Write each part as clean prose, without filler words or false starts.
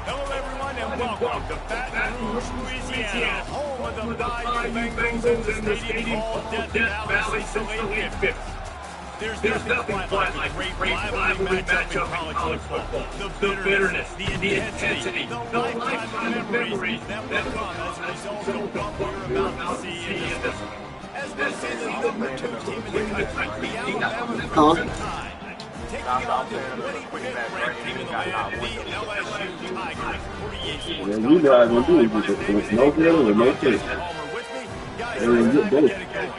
Hello, everyone, and welcome to Baton Rouge, Louisiana, home of the Bayou Bengals in the stadium called Death Valley since the late 50s. There's nothing quite like a great rivalry matchup in college football. The bitterness, the intensity, the lifetime memories that will come as a result of what we're about to see in this one. As we see the number 2 team in the country, the Alabama Crimson Tide, taking on the 25th ranked team in the land, the LSU Tigers. Yeah, we guys gonna do it with no feeling or no chase. Guys, let's get it going.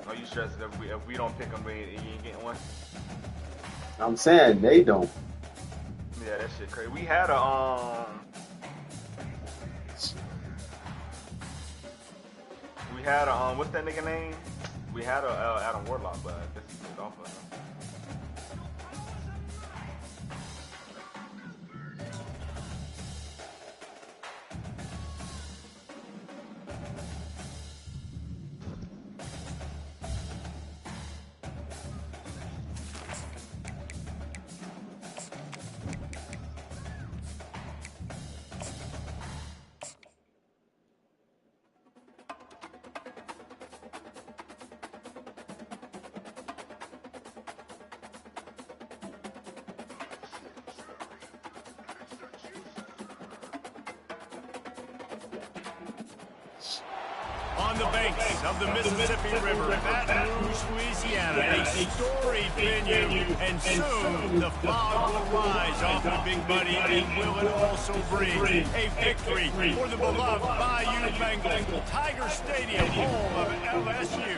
Are you stressed that if we don't pick them, you ain't getting one? I'm saying they don't. Yeah, that shit crazy. We had a what's that nigga name? We had a Adam Warlock, but this is off of him. On the banks of the Mississippi River, Baton Rouge, Louisiana, a storied venue, and soon the fog will rise off the Big Buddy, and will it also bring a victory for the beloved Bayou Bengals, Tiger Stadium, home of LSU.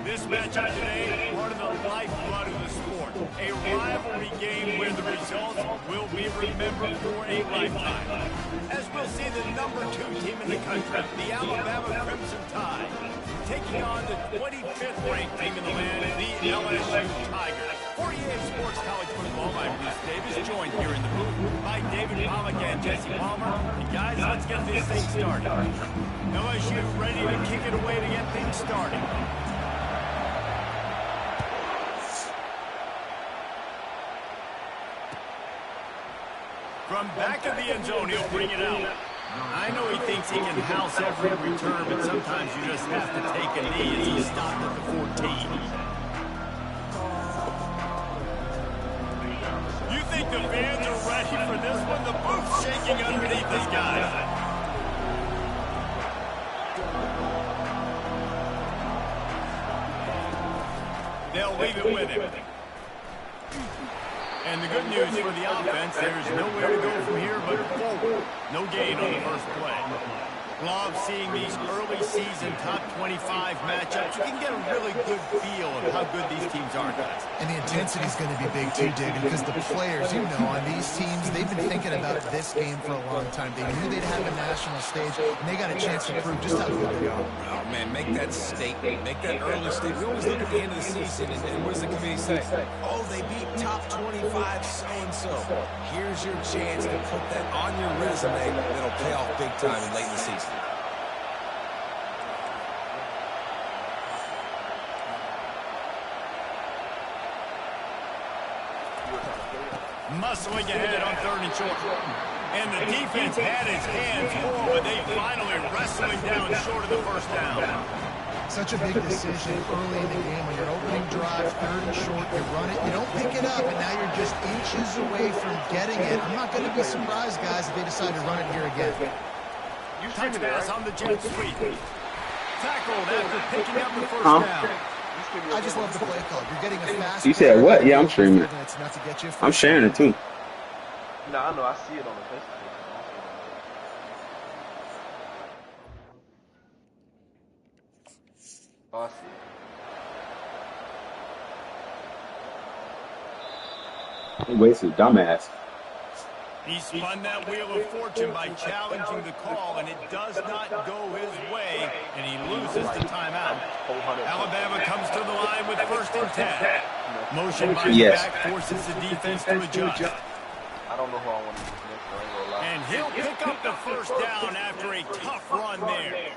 This matchup today, part of the lifeblood of the sport, a rivalry game where the results will be remembered for a lifetime. As we'll see the number 2 team in the country, the Alabama Crimson Tide, taking on the 25th ranked team in the land, the LSU Tigers. 48 Sports College Football, I'm Bruce Davis, joined here in the booth by David Pollack and Jesse Palmer. And guys, let's get this thing started. LSU ready to kick it away to get things started. From back of the end zone, he'll bring it out. I know he thinks he can house every return, but sometimes you just have to take a knee as he stopped at the 14. You think the fans are ready for this one? The booth's shaking underneath this guy. They'll leave it with him. And the good news for the offense, there's nowhere to go from here but forward. No gain on the first play. Love seeing these early season top 25 matchups. You can get a really good feel of how good these teams are, guys. And the intensity is going to be big too, David, because the players, you know, on these teams, they've been thinking about this game for a long time. They knew they'd have a national stage, and they got a chance to prove just how good they are. Oh, man, make that statement. Make that early statement. We always look at the end of the season, and what does the committee say? Oh, they beat top 25 so-and-so. Here's your chance to put that on your resume that'll pay off big time in late in the season. Muscling ahead on 3rd and short. And the defense had his hands full, but they finally wrestling down short of the first down. Such a big decision early in the game when you're opening drive, 3rd and short, you run it, you don't pick it up, and now you're just inches away from getting it. I'm not going to be surprised, guys, if they decide to run it here again. Touch pass on the jet sweep. Tackled after picking up the first down. I just love the play call. You're getting a fast. You said what? Yeah, I'm streaming it. I'm sharing it too. No, I know. I see it on the Facebook. Oh, I see it. He wasted dumbass. He spun that wheel of fortune by challenging the call, and it does not go his way, and he loses the timeout. Alabama comes to the line with 1st and 10. Motion by the back forces the defense to adjust. I don't know who I want to use next, And he'll pick up the first down after a tough run there.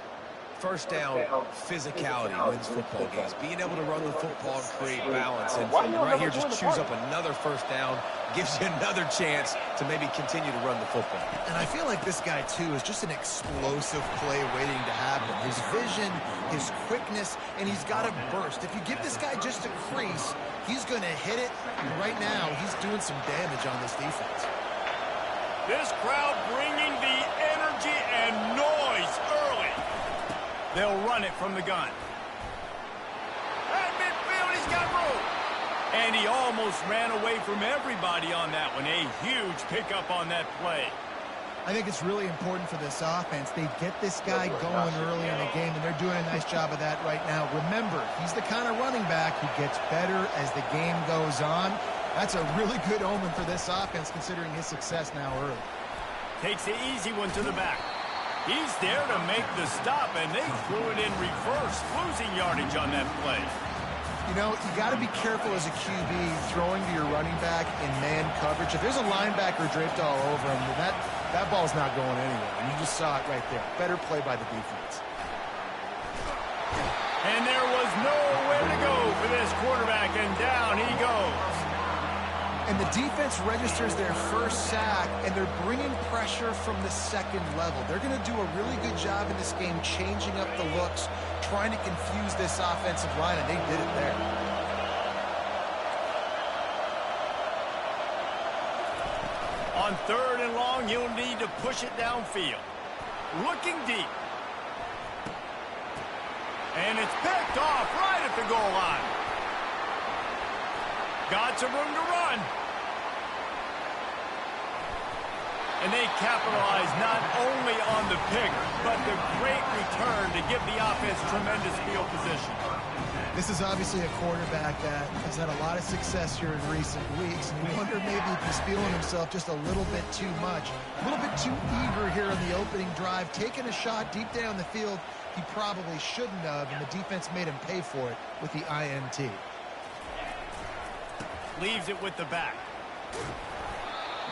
First down, physicality wins football games. Being able to run the football and create balance. And right here, just choose up another first down, gives you another chance to maybe continue to run the football. And I feel like this guy, too, is just an explosive play waiting to happen. His vision, his quickness, and he's got a burst. If you give this guy just a crease, he's going to hit it. And right now, he's doing some damage on this defense. This crowd bringing the energy and noise early. They'll run it from the gun. At midfield, he's got room. And he almost ran away from everybody on that one. A huge pickup on that play. I think it's really important for this offense. They get this guy going early in the game, and they're doing a nice job of that right now. Remember, he's the kind of running back who gets better as the game goes on. That's a really good omen for this offense, considering his success now early. Takes the easy one to the back. He's there to make the stop, and they threw it in reverse, losing yardage on that play. You know, you got to be careful as a QB throwing to your running back in man coverage. If there's a linebacker draped all over him, then that ball's not going anywhere. And you just saw it right there. Better play by the defense. And there was nowhere to go for this quarterback, and down he goes. And the defense registers their first sack, and they're bringing pressure from the second level. They're going to do a really good job in this game changing up the looks, trying to confuse this offensive line, and they did it there. On 3rd and long, you'll need to push it downfield. Looking deep. And it's picked off right at the goal line. Got some room to run. And they capitalize not only on the pick, but the great return to give the offense tremendous field position. This is obviously a quarterback that has had a lot of success here in recent weeks. And you wonder maybe if he's feeling himself just a little bit too much. A little bit too eager here on the opening drive. Taking a shot deep down the field he probably shouldn't have, and the defense made him pay for it with the INT. Leaves it with the back.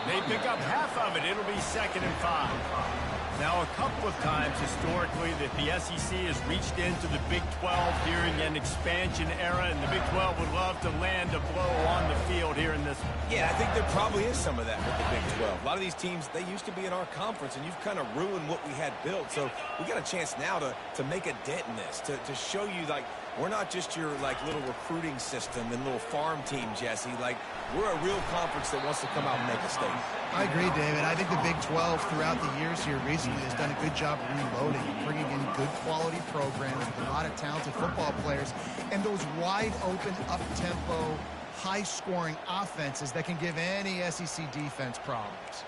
They pick up half of it. It'll be 2nd and 5. Now, a couple of times historically that the SEC has reached into the Big 12 during an expansion era, and the Big 12 would love to land a blow on the field here in this one. Yeah, I think there probably is some of that with the Big 12. A lot of these teams, they used to be in our conference, and you've kind of ruined what we had built. So we got a chance now to make a dent in this, to show you, like, we're not just your, like, little recruiting system and little farm team, Jesse. Like, we're a real conference that wants to come out and make a statement. I agree, David. I think the Big 12 throughout the years here recently has done a good job reloading, bringing in good quality programs with a lot of talented football players, and those wide open, up-tempo, high-scoring offenses that can give any SEC defense problems.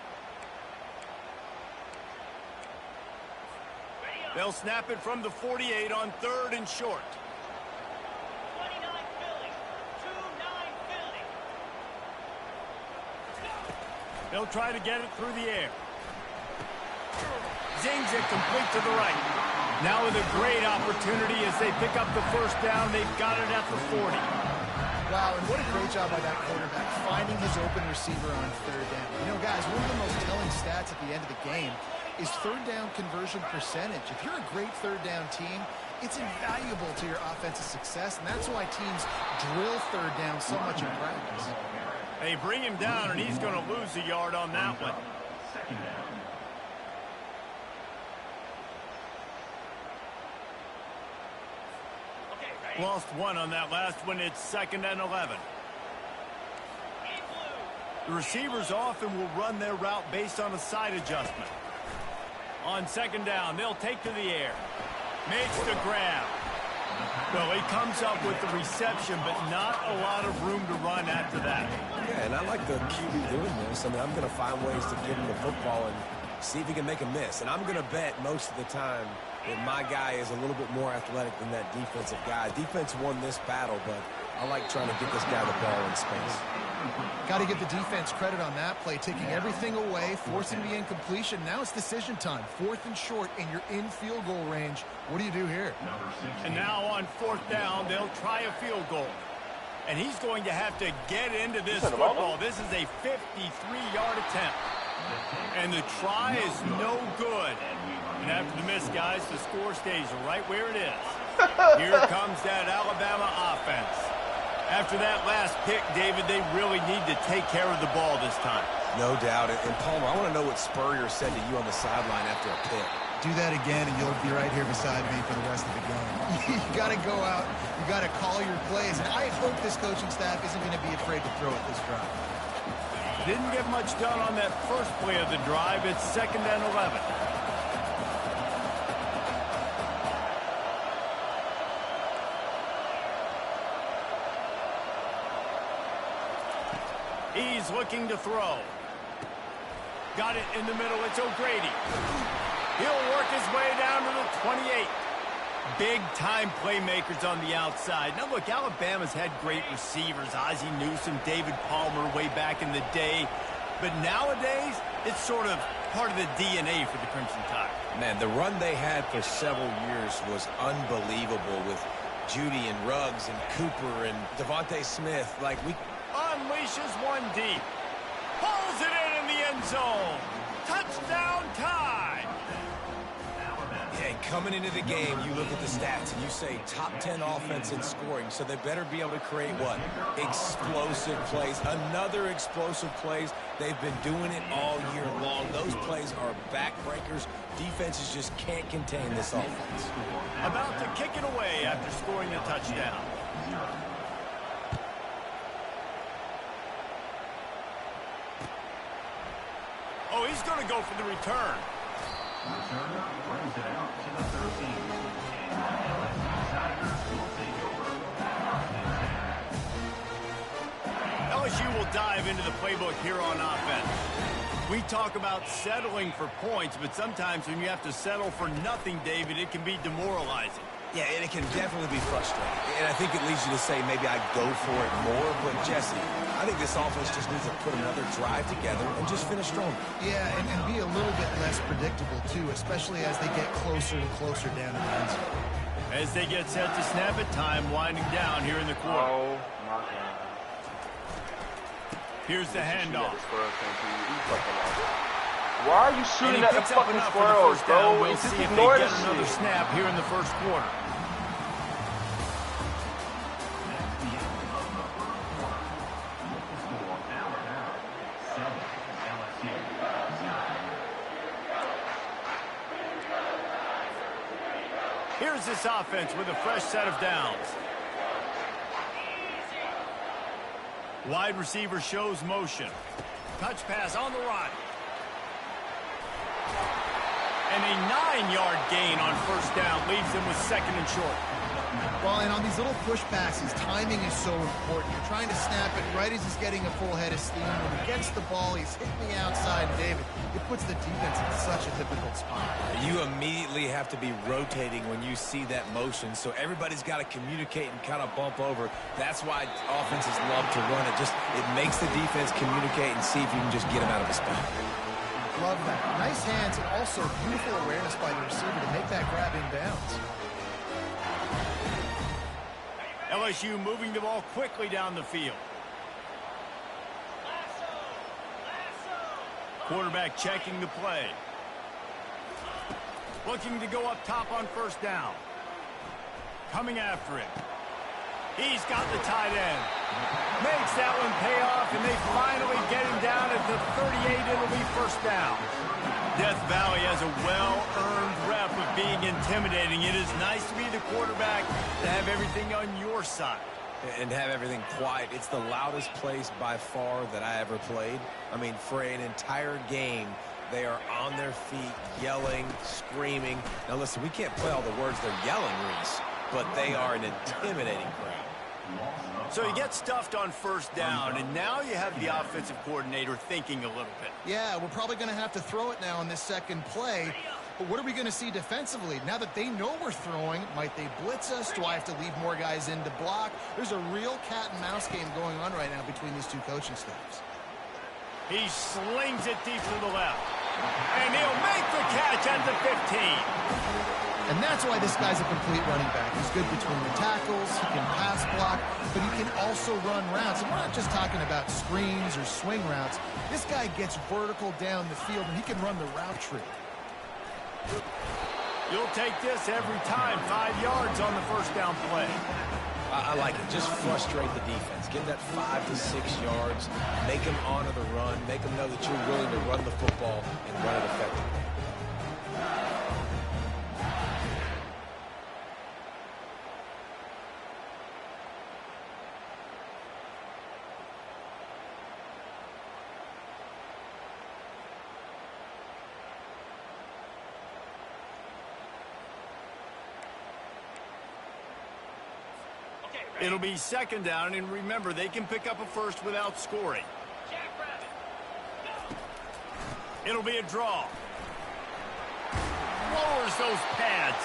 They'll snap it from the 48 on 3rd and short. They'll try to get it through the air. Zings it complete to the right. Now with a great opportunity as they pick up the first down. They've got it at the 40. Wow, and what a great job by that quarterback, finding his open receiver on 3rd down. You know, guys, one of the most telling stats at the end of the game is 3rd down conversion percentage. If you're a great 3rd down team, it's invaluable to your offensive success, and that's why teams drill 3rd down so much in practice. They bring him down, and he's going to lose a yard on that one. Lost one on that last one. It's 2nd and 11. The receivers often will run their route based on a side adjustment. On 2nd down, they'll take to the air. Makes the grab. Well, he comes up with the reception, but not a lot of room to run after that. Yeah, and I like the QB doing this. I mean, I'm going to find ways to give him the football and see if he can make a miss. And I'm going to bet most of the time that my guy is a little bit more athletic than that defensive guy. Defense won this battle, but I like trying to get this guy the ball in space. Got to give the defense credit on that play, taking everything away, forcing the incompletion. Now it's decision time. 4th and short, and you're in field goal range. What do you do here? And now on 4th down, they'll try a field goal. And he's going to have to get into this football. This is a 53-yard attempt. And the try is no good. And after the miss, guys, the score stays right where it is. Here comes that Alabama offense. After that last pick, David, they really need to take care of the ball this time. No doubt. And Palmer, I want to know what Spurrier said to you on the sideline after a pick. Do that again, and you'll be right here beside me for the rest of the game. You got to go out. You got to call your plays. And I hope this coaching staff isn't going to be afraid to throw at this drive. Didn't get much done on that first play of the drive. It's 2nd and 11. He's looking to throw. Got it in the middle. It's O'Grady. He'll work his way down to the 28. Big-time playmakers on the outside. Now, look, Alabama's had great receivers. Ozzie Newsome, David Palmer way back in the day. But nowadays, it's sort of part of the DNA for the Crimson Tide. Man, the run they had for several years was unbelievable with Judy and Ruggs and Cooper and Devontae Smith. Like, we unleashes one deep. Pulls it in the end zone. Touchdown Tide. Yeah, coming into the game, you look at the stats and you say top 10 offense in scoring, so they better be able to create what? Explosive plays. Another explosive plays. They've been doing it all year long. Those plays are backbreakers. Defenses just can't contain this offense. About to kick it away after scoring the touchdown. Oh, he's going to go for the return. Returner brings it out to the 13. LSU will dive into the playbook here on offense. We talk about settling for points, but sometimes when you have to settle for nothing, David, it can be demoralizing. Yeah, and it can definitely be frustrating. And I think it leads you to say maybe I go for it more. But, Jesse, I think this offense just needs to put another drive together and just finish strong. Yeah, and be a little bit less predictable, too, especially as they get closer and closer down the end zone. As they get set to snap it, time winding down here in the quarter. Oh, my God. Here's the handoff. Why are you shooting at the fucking squirrels, bro? We'll see if they get another snap here in the first quarter. Here's this offense with a fresh set of downs. Wide receiver shows motion. Touch pass on the run. And a 9-yard gain on first down leaves them with 2nd and short. Well, and on these little push passes, timing is so important. You're trying to snap it right as he's getting a full head of steam. When he gets the ball, he's hitting the outside, and David, it puts the defense in such a difficult spot. You immediately have to be rotating when you see that motion, so everybody's got to communicate and kind of bump over. That's why offenses love to run it. It makes the defense communicate and see if you can just get him out of a spot. Love that. Nice hands and also beautiful awareness by the receiver to make that grab in bounds. LSU moving the ball quickly down the field. Quarterback checking the play. Looking to go up top on first down. Coming after him. He's got the tight end. Makes that one pay off, and they finally get him down at the 38. It'll be first down. Death Valley has a well-earned rep of being intimidating. It is nice to be the quarterback, to have everything on your side. And have everything quiet. It's the loudest place by far that I ever played. I mean, for an entire game, they are on their feet, yelling, screaming. Now, listen, we can't play all the words they're yelling, Reese, but they are an intimidating crowd. So you get stuffed on first down, and now you have the offensive coordinator thinking a little bit. Yeah, we're probably going to have to throw it now in this second play. But what are we going to see defensively? Now that they know we're throwing, might they blitz us? Do I have to leave more guys in to block? There's a real cat-and-mouse game going on right now between these two coaching staffs. He slings it deep to the left. And he'll make the catch at the 15. And that's why this guy's a complete running back. He's good between the tackles, he can pass block, but he can also run routes. And we're not just talking about screens or swing routes. This guy gets vertical down the field, and he can run the route tree. You'll take this every time. 5 yards on the first down play. I like it. Just frustrate the defense. Get that 5 to 6 yards. Make them honor the run. Make them know that you're willing to run the football and run it effectively. It'll be second down, and remember, they can pick up a first without scoring. It'll be a draw. Lowers those pads.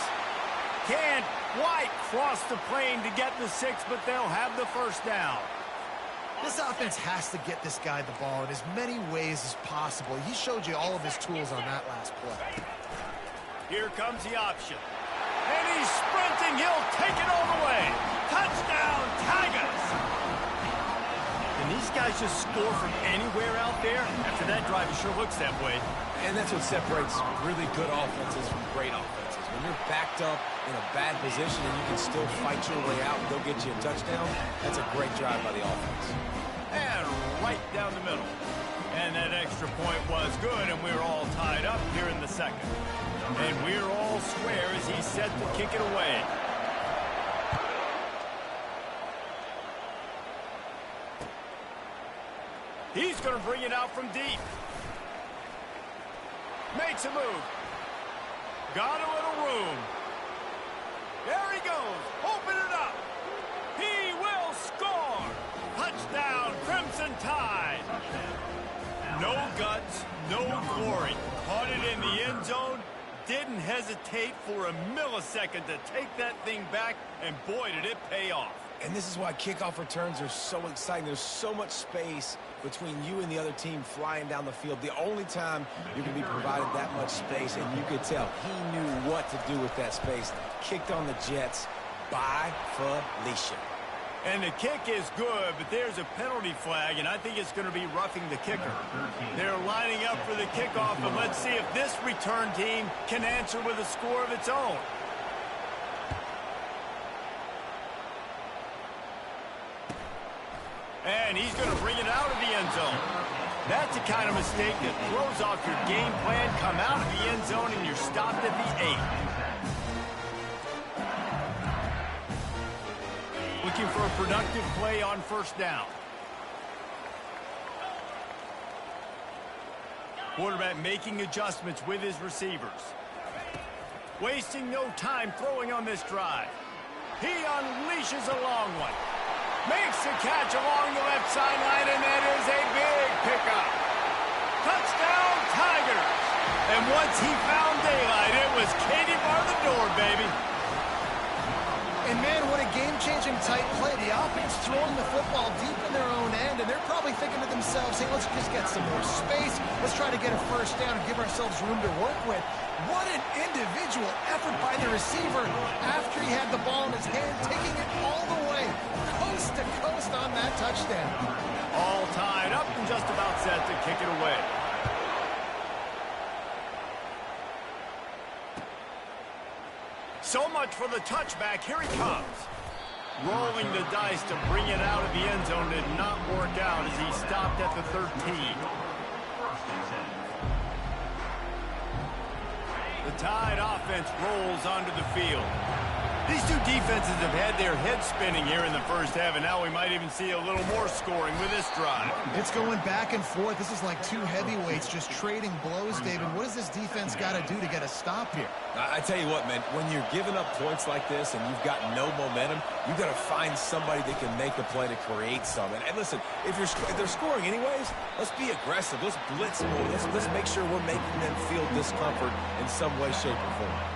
Can't quite cross the plane to get the 6, but they'll have the first down. This offense has to get this guy the ball in as many ways as possible. He showed you all of his tools on that last play. Here comes the option. And he's sprinting. He'll take it all the way. Touchdown, Tigers! And these guys just score from anywhere out there. After that drive, it sure looks that way. And that's what separates really good offenses from great offenses. When you're backed up in a bad position and you can still fight your way out and go get you a touchdown, that's a great drive by the offense. And right down the middle. And that extra point was good, and we're all tied up here in the second. And we're all square as he's set to kick it away. He's going to bring it out from deep. Makes a move. Got a little room. There he goes. Open it up. He will score. Touchdown, Crimson Tide. No guts, no glory. Caught it in the end zone. Didn't hesitate for a millisecond to take that thing back, and boy, did it pay off. And this is why kickoff returns are so exciting. There's so much space between you and the other team flying down the field. The only time you're going to be provided that much space, and you could tell he knew what to do with that space. Kicked on the Jets by Felicia. And the kick is good, but there's a penalty flag, and I think it's going to be roughing the kicker. They're lining up for the kickoff, and let's see if this return team can answer with a score of its own. And he's going to bring it out of the end zone. That's the kind of mistake that throws off your game plan. Come out of the end zone, and you're stopped at the 8. Looking for a productive play on first down. Quarterback making adjustments with his receivers. Wasting no time throwing on this drive. He unleashes a long one. Makes the catch along the left sideline, and that is a big pickup. Touchdown, Tigers! And once he found daylight, it was Katie bar the door, baby. And, man, what a game-changing tight play. The offense throwing the football deep in their own end, and they're probably thinking to themselves, hey, let's just get some more space. Let's try to get a first down and give ourselves room to work with. What an individual effort by the receiver after he had the ball in his hand, taking it all the way, coast to coast on that touchdown. All tied up and just about set to kick it away. So much for the touchback. Here he comes. Rolling the dice to bring it out of the end zone did not work out as he stopped at the 13. The Tide offense rolls onto the field. These two defenses have had their heads spinning here in the first half, and now we might even see a little more scoring with this drive. It's going back and forth. This is like two heavyweights just trading blows, David. What does this defense got to do to get a stop here? I tell you what, man, when you're giving up points like this and you've got no momentum, you've got to find somebody that can make a play to create some. And listen, if they're scoring anyways, let's be aggressive. Let's blitz more. Let's make sure we're making them feel discomfort in some way, shape, or form.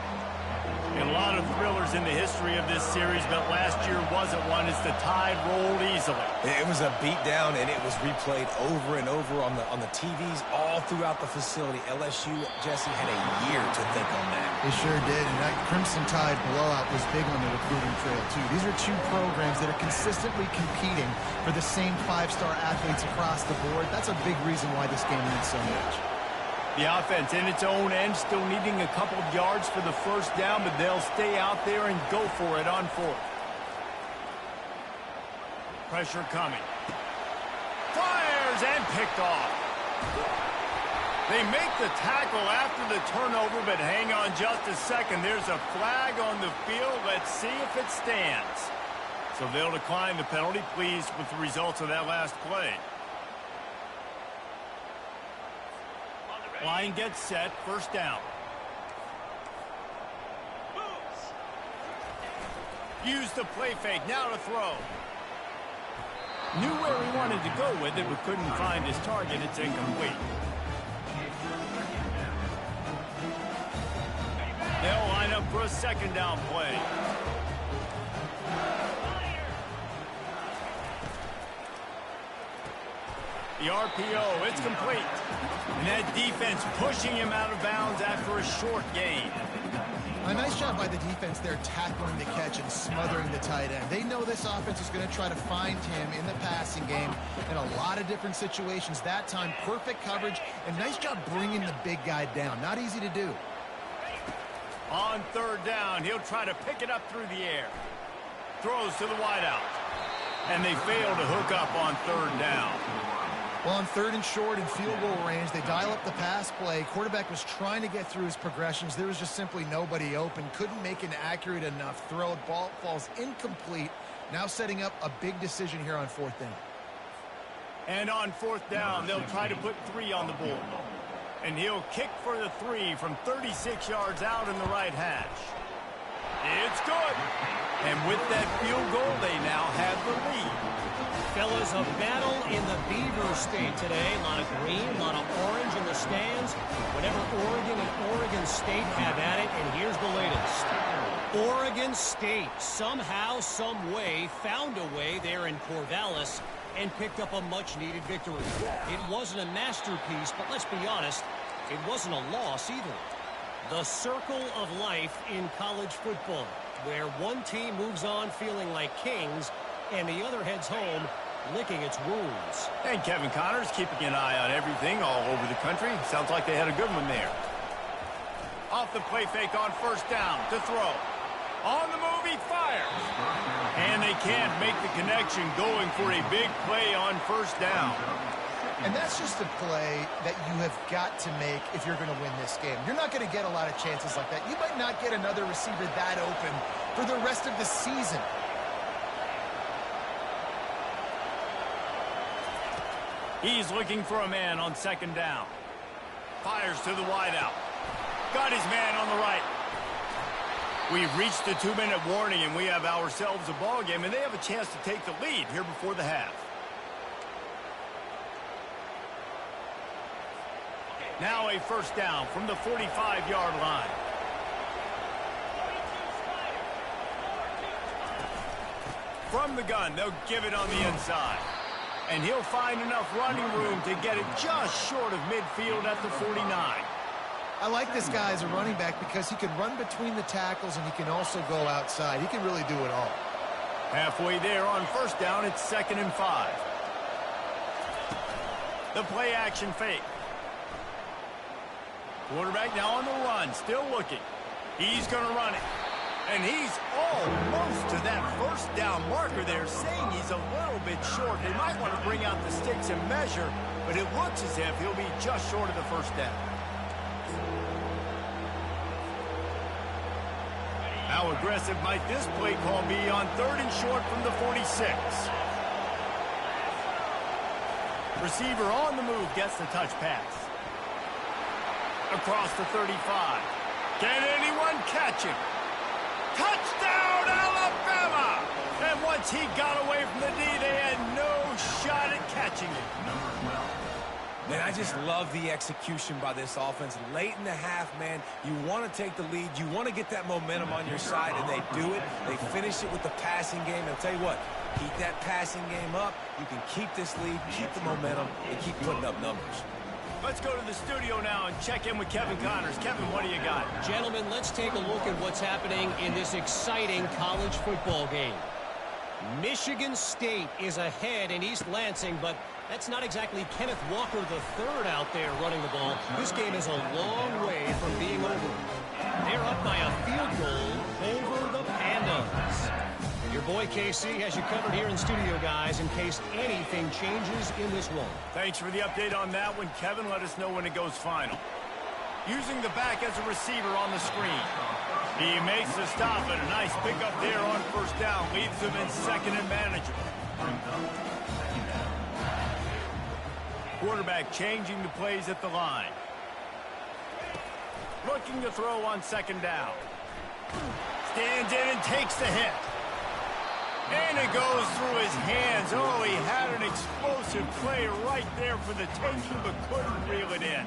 And a lot of thrillers in the history of this series, but last year wasn't one as the Tide rolled easily. It was a beatdown, and it was replayed over and over on the TVs all throughout the facility. LSU, Jesse, had a year to think on that. They sure did, and that Crimson Tide blowout was big on the recruiting trail, too. These are two programs that are consistently competing for the same five-star athletes across the board. That's a big reason why this game means so much. The offense in its own end, still needing a couple of yards for the first down, but they'll stay out there and go for it on fourth. Pressure coming. Fires and picked off. They make the tackle after the turnover, but hang on just a second. There's a flag on the field. Let's see if it stands. So they'll decline the penalty, pleased with the results of that last play. Line gets set, first down. Use the play fake, now to throw. Knew where he wanted to go with it, but couldn't find his target. It's incomplete. They'll line up for a second down play. The RPO, it's complete. And that defense pushing him out of bounds after a short gain. A nice job by the defense there tackling the catch and smothering the tight end. They know this offense is going to try to find him in the passing game in a lot of different situations. That time, perfect coverage, and nice job bringing the big guy down. Not easy to do. On third down, he'll try to pick it up through the air. Throws to the wideout. And they fail to hook up on third down. Well, on third and short in field goal range, they dial up the pass play. Quarterback was trying to get through his progressions. There was just simply nobody open. Couldn't make an accurate enough throw. Ball falls incomplete. Now setting up a big decision here on fourth down. And on fourth down, they'll try to put 3 on the board. And he'll kick for the 3 from 36 yards out in the right hash. It's good. And with that field goal, they now have the lead. Fellas, a battle in the Beaver State today. A lot of green, a lot of orange in the stands. Whenever Oregon and Oregon State have at it, and here's the latest. Oregon State somehow, some way, found a way there in Corvallis and picked up a much-needed victory. It wasn't a masterpiece, but let's be honest, it wasn't a loss either. The circle of life in college football, where one team moves on feeling like kings and the other heads home licking its wounds. And Kevin Connors keeping an eye on everything all over the country. Sounds like they had a good one there. Off the play fake on first down to throw. On the move, he fires. And they can't make the connection, going for a big play on first down. And that's just a play that you have got to make if you're going to win this game. You're not going to get a lot of chances like that. You might not get another receiver that open for the rest of the season. He's looking for a man on second down. Fires to the wideout. Got his man on the right. We've reached the 2-minute warning, and we have ourselves a ball game, and they have a chance to take the lead here before the half. Now a first down from the 45-yard line. From the gun, they'll give it on the inside. And he'll find enough running room to get it just short of midfield at the 49. I like this guy as a running back because he can run between the tackles and he can also go outside. He can really do it all. Halfway there on first down, it's 2nd and 5. The play action fake. Quarterback now on the run, still looking. He's going to run it. And he's almost to that first down marker there, saying he's a little bit short. They might want to bring out the sticks and measure, but it looks as if he'll be just short of the first down. How aggressive might this play call be on 3rd and short from the 46? Receiver on the move gets the touch pass. Across the 35. Can anyone catch him? Touchdown, Alabama! And once he got away from the D, they had no shot at catching him. Man, I just love the execution by this offense. Late in the half, man, you want to take the lead. You want to get that momentum on your side, and they do it. They finish it with the passing game. And I'll tell you what, keep that passing game up. You can keep this lead, keep the momentum, and keep putting up numbers. Let's go to the studio now and check in with Kevin Connors. Kevin, what do you got? Gentlemen, let's take a look at what's happening in this exciting college football game. Michigan State is ahead in East Lansing, but that's not exactly Kenneth Walker III out there running the ball. This game is a long way from being over. They're up by a field goal over the Pandas. Your boy KC has you covered here in studio, guys, in case anything changes in this one. Thanks for the update on that one, Kevin. Let us know when it goes final. Using the back as a receiver on the screen. He makes the stop, and a nice pickup there on first down. Leaves him in second and manageable. Quarterback changing the plays at the line. Looking to throw on second down. Stands in and takes the hit. And it goes through his hands. Oh, he had an explosive play right there for the taking, but couldn't reel it in.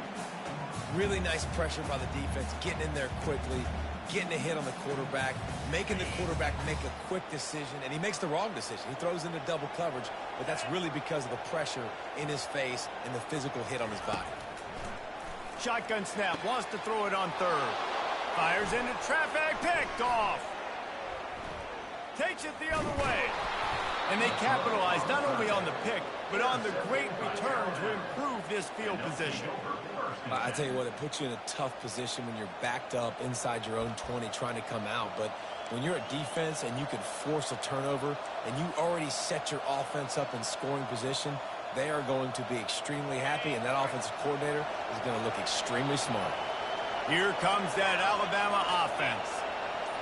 Really nice pressure by the defense, getting in there quickly, getting a hit on the quarterback, making the quarterback make a quick decision, and he makes the wrong decision. He throws into double coverage, but that's really because of the pressure in his face and the physical hit on his body. Shotgun snap, wants to throw it on third. Fires into traffic, picked off. Takes it the other way. And they capitalize not only on the pick, but on the great return to improve this field position. I tell you what, it puts you in a tough position when you're backed up inside your own 20 trying to come out. But when you're a defense and you can force a turnover and you already set your offense up in scoring position, they are going to be extremely happy, and that offensive coordinator is going to look extremely smart. Here comes that Alabama offense.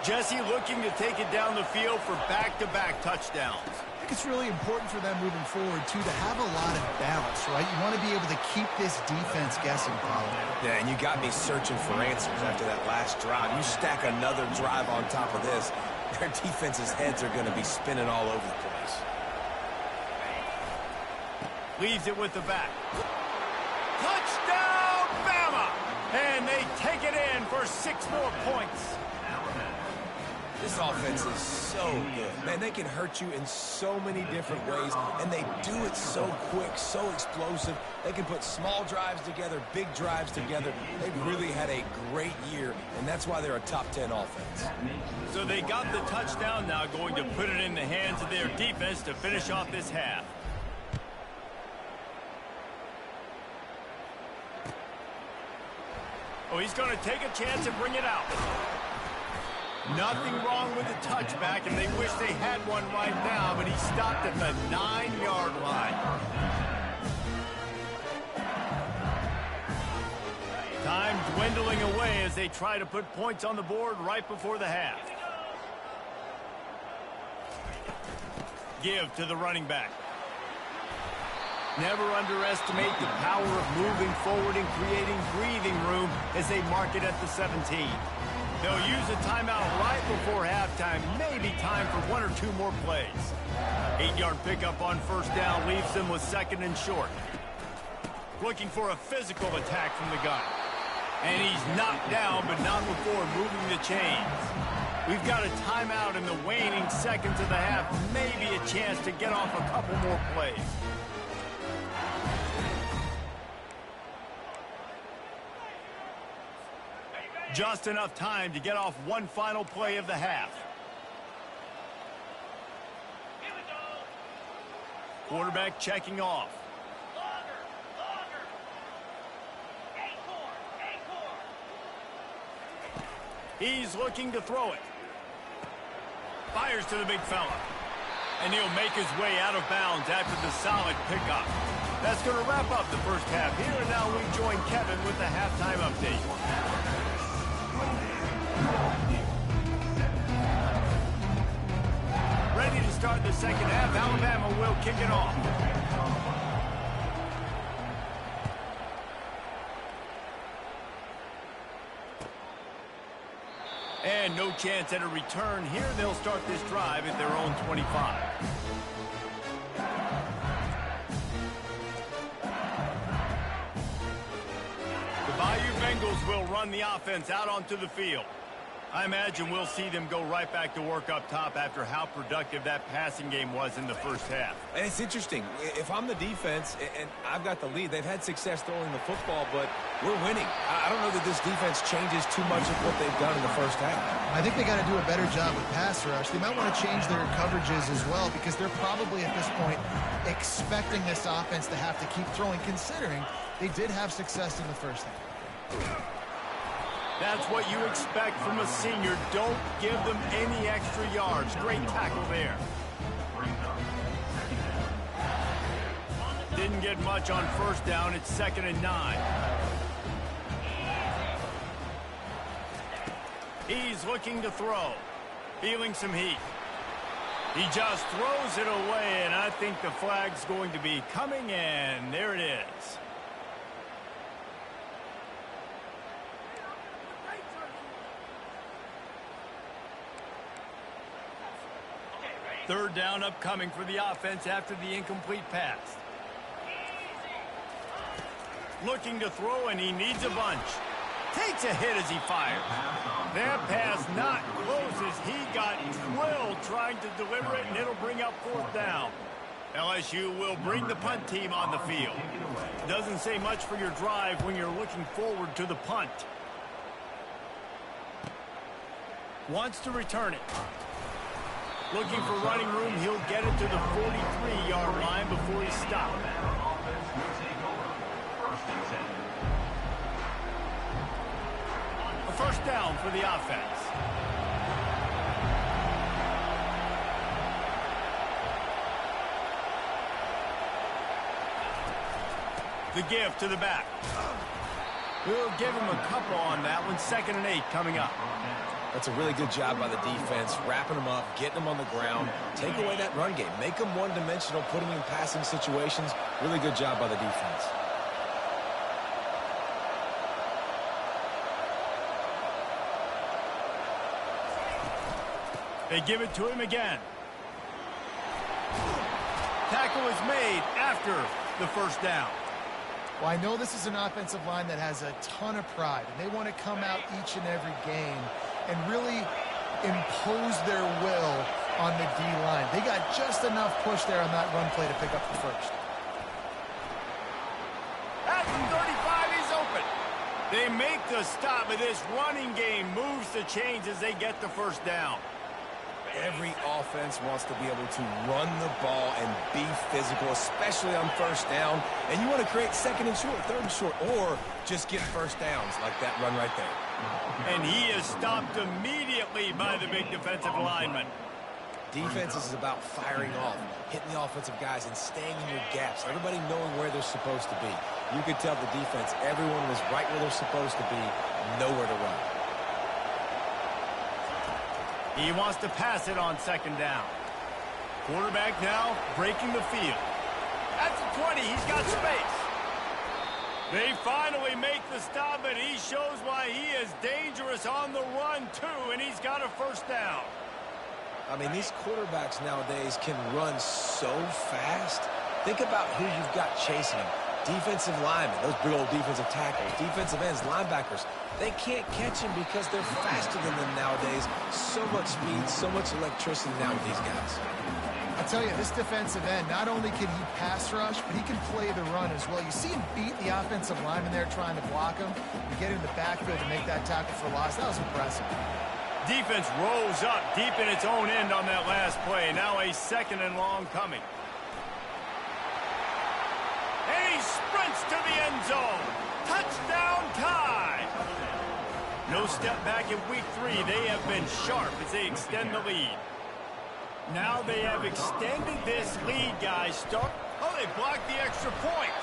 Jesse looking to take it down the field for back-to-back touchdowns. I think it's really important for them moving forward, too, to have a lot of balance, right? You want to be able to keep this defense guessing, Colin. Yeah, and you got me searching for answers after that last drive. You stack another drive on top of this, their defense's heads are going to be spinning all over the place. Leaves it with the back. Touchdown, Bama! And they take it in for 6 more points. This offense is so good. Man, they can hurt you in so many different ways, and they do it so quick, so explosive. They can put small drives together, big drives together. They've really had a great year, and that's why they're a top 10 offense. So they got the touchdown, now going to put it in the hands of their defense to finish off this half. Oh, he's going to take a chance and bring it out. Nothing wrong with the touchback, and they wish they had one right now, but he stopped at the 9-yard line. Time dwindling away as they try to put points on the board right before the half. Give to the running back. Never underestimate the power of moving forward and creating breathing room as they mark it at the 17. They'll use a timeout right before halftime. Maybe time for 1 or 2 more plays. 8-yard pickup on first down leaves them with second and short. Looking for a physical attack from the gun. And he's knocked down, but not before moving the chains. We've got a timeout in the waning seconds of the half. Maybe a chance to get off a couple more plays. Just enough time to get off one final play of the half. Quarterback checking off. He's looking to throw it. Fires to the big fella. And he'll make his way out of bounds after the solid pickup. That's going to wrap up the first half here, and now we join Kevin with the halftime update. Ready to start the second half. Alabama will kick it off. And no chance at a return here. They'll start this drive at their own 25. Bengals will run the offense out onto the field. I imagine we'll see them go right back to work up top after how productive that passing game was in the first half. And it's interesting. If I'm the defense and I've got the lead, they've had success throwing the football, but we're winning. I don't know that this defense changes too much of what they've done in the first half. I think they got to do a better job with pass rush. They might want to change their coverages as well because they're probably at this point expecting this offense to have to keep throwing, considering they did have success in the first half. That's what you expect from a senior. Don't give them any extra yards. Great tackle there. Didn't get much on first down. It's 2nd and 9. He's looking to throw. Feeling some heat. He just throws it away, and I think the flag's going to be coming in. There it is. Third down upcoming for the offense after the incomplete pass. Looking to throw, and he needs a bunch. Takes a hit as he fires. That pass not close as he got drilled trying to deliver it, and it'll bring up 4th down. LSU will bring the punt team on the field. Doesn't say much for your drive when you're looking forward to the punt. Wants to return it. Looking for running room, he'll get it to the 43-yard line before he stops. A first down for the offense. The give to the back. We'll give him a couple on that one. 2nd and 8 coming up. That's a really good job by the defense, wrapping them up, getting them on the ground, take away that run game, make them one-dimensional, put them in passing situations. Really good job by the defense. They give it to him again. Tackle is made after the first down. Well, I know this is an offensive line that has a ton of pride, and they want to come out each and every game and really impose their will on the D-line. They got just enough push there on that run play to pick up the first. At the 35, he's open. They make the stop, but this running game moves the chains as they get the first down. Every offense wants to be able to run the ball and be physical, especially on first down. And you want to create 2nd and short, 3rd and short, or just get first downs like that run right there. And he is stopped immediately by the big defensive lineman. Defense is about firing off, hitting the offensive guys, and staying in your gaps. Everybody knowing where they're supposed to be. You could tell the defense, everyone was right where they're supposed to be, nowhere to run. He wants to pass it on 2nd down. Quarterback now breaking the field. At the 20, he's got space. They finally make the stop, and he shows why he is dangerous on the run, too, and he's got a first down. I mean, these quarterbacks nowadays can run so fast. Think about who you've got chasing them. Defensive linemen, those big old defensive tackles, defensive ends, linebackers. They can't catch him because they're faster than them nowadays. So much speed, so much electricity now with these guys. I tell you, this defensive end, not only can he pass rush, but he can play the run as well. You see him beat the offensive lineman there trying to block him. You get in the backfield to make that tackle for loss. That was impressive. Defense rolls up deep in its own end on that last play. Now a 2nd and long coming. And he sprints to the end zone. Touchdown tie. No step back in week 3. They have been sharp as they extend the lead. Now they have extended this lead, guys. Oh, they blocked the extra point.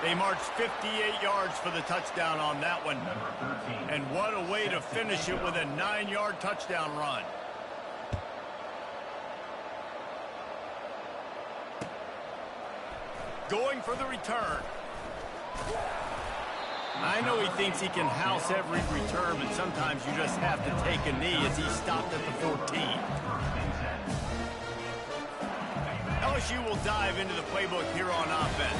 They marched 58 yards for the touchdown on that one. And what a way to finish it with a 9-yard touchdown run. Going for the return. I know he thinks he can house every return, but sometimes you just have to take a knee as he stopped at the 14. LSU will dive into the playbook here on offense.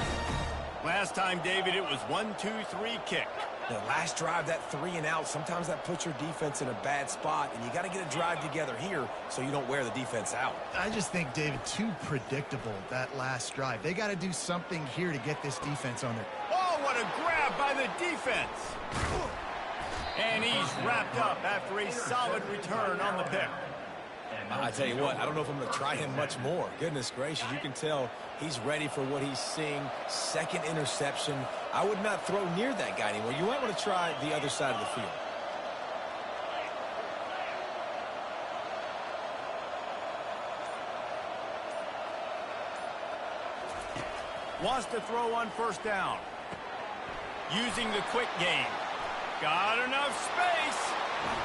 Last time, David, it was 1-2-3 kick. The last drive, that 3-and-out, sometimes that puts your defense in a bad spot, and you got to get a drive together here so you don't wear the defense out. I just think, David, too predictable, that last drive. They got to do something here to get this defense on their... Oh, what a grab by the defense. And he's wrapped up after a solid return on the pick. I tell you what, I don't know if I'm going to try him much more. Goodness gracious, you can tell he's ready for what he's seeing. Second interception. I would not throw near that guy anymore. You might want to try the other side of the field. Wants to throw on first down. Using the quick game. Got enough space.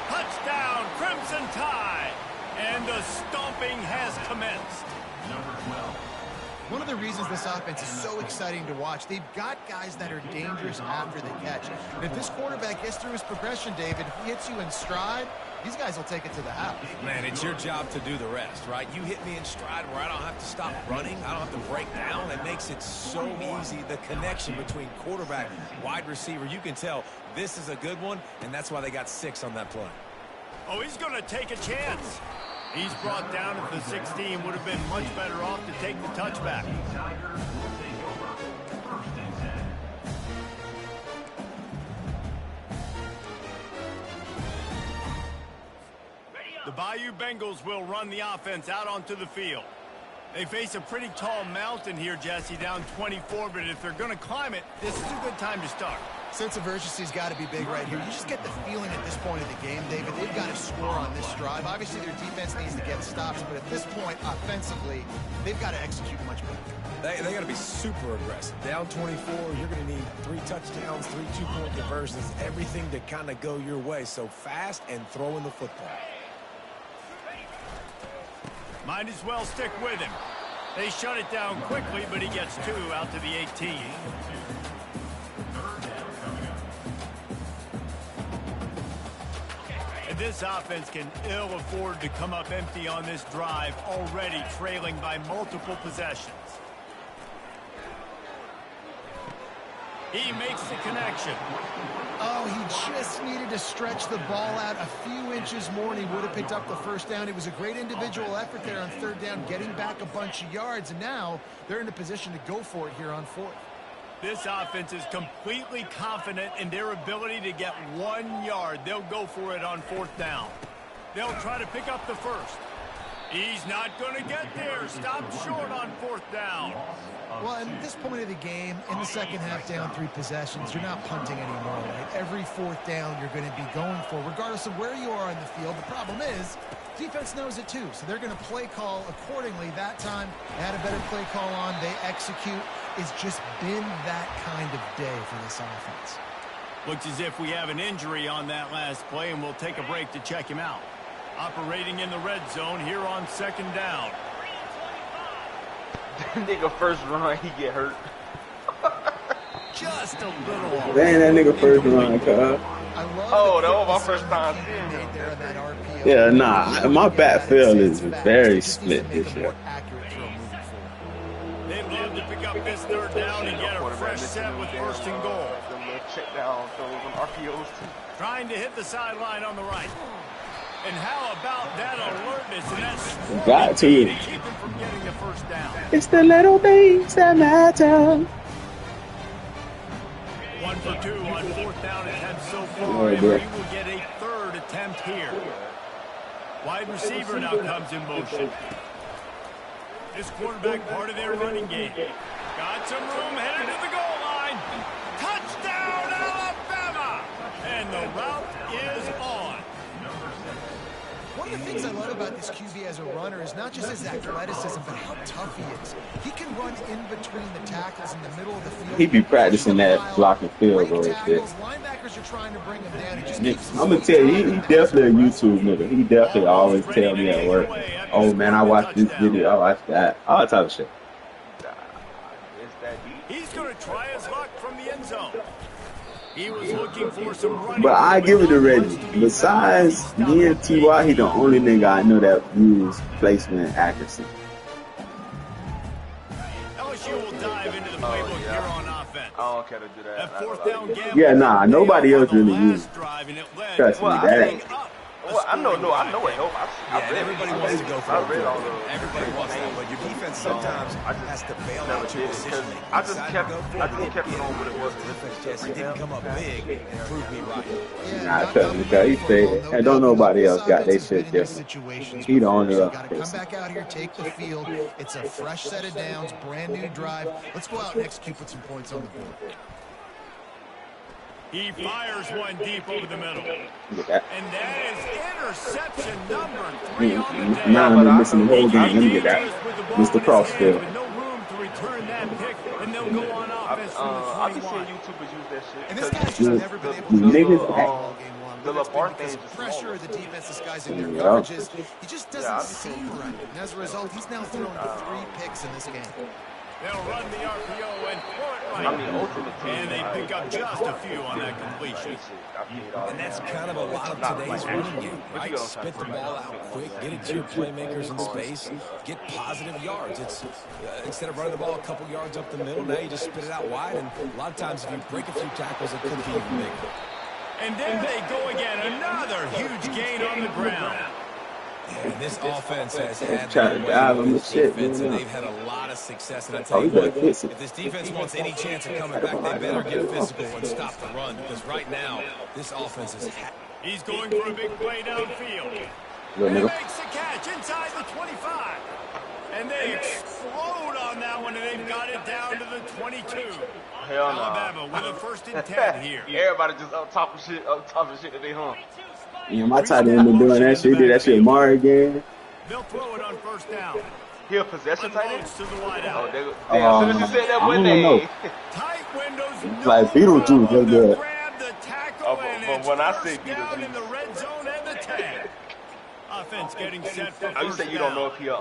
Touchdown, Crimson Tide. And the stomping has commenced. Number 12. One of the reasons this offense is so exciting to watch, they've got guys that are dangerous after the catch. And if this quarterback gets through his progression, David, he hits you in stride, these guys will take it to the house. Man, it's your job to do the rest, right? You hit me in stride where I don't have to stop running. I don't have to break down. It makes it so easy. The connection between quarterback, wide receiver, you can tell this is a good one, and that's why they got 6 on that play. Oh, he's going to take a chance. He's brought down at the 16. Would have been much better off to take the touchback. Tigers will take over 1st and 10. The Bayou Bengals will run the offense out onto the field. They face a pretty tall mountain here, Jesse, down 24, but if they're going to climb it, this is a good time to start. Sense of urgency's got to be big right here. You just get the feeling at this point of the game, David, they've got to score on this drive. Obviously, their defense needs to get stops, but at this point, offensively, they've got to execute much better. They got to be super aggressive. Down 24, you're going to need 3 touchdowns, 3 two-point conversions, everything to kind of go your way. So fast and throwing the football. Might as well stick with him. They shut it down quickly, but he gets 2 out to the 18. And this offense can ill afford to come up empty on this drive, already trailing by multiple possessions. He makes the connection. Oh, he just needed to stretch the ball out a few inches more, and he would have picked up the first down. It was a great individual effort there on 3rd down, getting back a bunch of yards, and now they're in a position to go for it here on 4th. This offense is completely confident in their ability to get 1 yard. They'll go for it on 4th down. They'll try to pick up the first. He's not going to get there. Stop short on 4th down. Well, at this point of the game, in the second half, down 3 possessions, you're not punting anymore, right? Every 4th down you're going to be going for, regardless of where you are in the field. The problem is, defense knows it too, so they're going to play call accordingly. That time, they had a better play call on. They execute. It's just been that kind of day for this offense. Looks as if we have an injury on that last play, and we'll take a break to check him out. Operating in the red zone here on 2nd down. Nigga first run, he get hurt. Just a little off. Man, that nigga first run, cuz. Oh, that was my first time seeing him. Yeah, nah, my backfield is very split this year. They'd love to pick up this 3rd down and get a fresh set with 1st and goal. Check down throws and RPOs too. Trying to hit the sideline on the right. And how about that alertness and that Got to. keep him from getting the first down? It's the little things that matter. 1 for 2 on 4th down attempt so far, Oh, and boy. we will get a 3rd attempt here. Wide receiver now comes in motion. This quarterback part of their running game. Got some room headed to the goal line. Touchdown, Alabama! And the route is on. One of the things I love about this QB as a runner is not just his athleticism, but how tough he is. He can run in between the tackles in the middle of the field. He be practicing that blocking field goal shit. Linebackers are trying to bring him down. It just keeps I'm gonna tell you, he definitely a YouTube nigga. He definitely always tell me at work, oh man, I watched this video, I watched that, all that type of shit. He's going to try his luck from the end zone. He was looking for some running. But I give it to Reggie. Besides me and T.Y., he the only nigga I know that views placement accuracy. LSU will dive into the playbook here on offense. I don't care to do that. That fourth down gamble. Yeah, nah, nobody else really used. used. Trust Trust me, that. Well, I know it helps. Yeah, and everybody wants to go for I it. read all the. Everybody wants that, but your defense sometimes has to bail out your decision making. I just kept it on what it was. Defense, Jesse, didn't come up big and prove me right. Nah, trust me, cause he said, and don't nobody else got their shit different. He the only You other got to come person. back out here, take the field. It's a fresh set of downs, brand new drive. Let's go out and execute, put some points on the board. He fires one deep over the middle. Look at And that is interception number 3 that. on the day. Now I'm missing the whole game. Let me get Dangerous that. with the ball Mr. in his Crossfield. hands, but no room to return that pick, and they'll go on offense from the I be 21. seeing YouTubers use that shit. And this guy's just Look, never been able the to niggas go act- all game long. the Whether it's been LeVar because thing of is pressure or small. the defense disguising their Yeah. coverages, he just doesn't Yeah, seem right. And as a result, he's now thrown 3 picks in this game. They'll run the RPO and throw it right. I mean, ultimate team. And they pick up just a few on that completion. And that's kind of a lot of today's running game, right? Spit the ball out quick, get it to your playmakers in space, get positive yards. It's instead of running the ball a couple yards up the middle, now you just spit it out wide. And a lot of times, if you break a few tackles, it could be even bigger. And there they go again. Another huge gain on the ground. And this offense has had Trying to dive on the shit, defense, and man. they've had a lot of success. And I Oh, tell he you better what, fix it. if this defense wants any chance of coming back, they better get physical and stop the run. Because right now, this offense is... He's going for a big play downfield. Little He nigga. makes the catch inside the 25. And they explode on that one, and they've got it down to the 22. Hell no. Alabama with a 1st and 10 here. Everybody just up top of shit that they hung. Yeah, my tight end been doing that shit. He did that shit Mario game. They'll throw it on 1st down. He a possession tight end? Unloads to the wide Oh, out. damn, as soon as you said that I one don't know. day. Tight windows. Like Beetlejuice, that's good. Grab the tackle, Oh, and but it's when I first say down Beetlejuice. in the red zone and the 10. Offense getting set for Oh, you first say you don't know down. if he a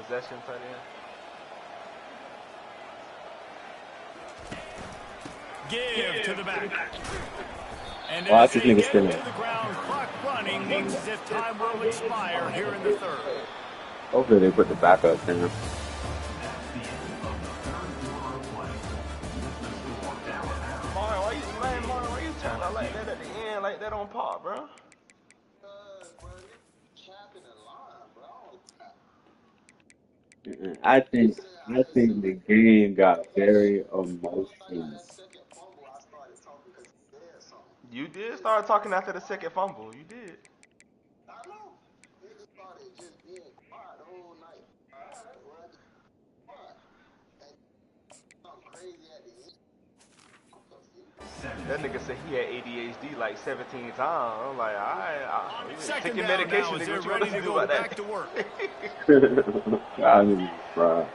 possession tight end? Give to the back. And Watch as this they nigga get spin to it. the ground, clock running, looks as if time will expire here in the 3rd. Hopefully they put the backup in. That's the end of the third quarter play. This is the score. Dallas has Mario, why you turn out like that at the end, like that on pop, bro? I think the game got very emotional. You did start talking after the second fumble. You did. That nigga said he had ADHD like 17 times. I'm like, alright, Second take your down medication. now as Nigga, they're what you ready to gonna do go about back that? to work. I mean, bro.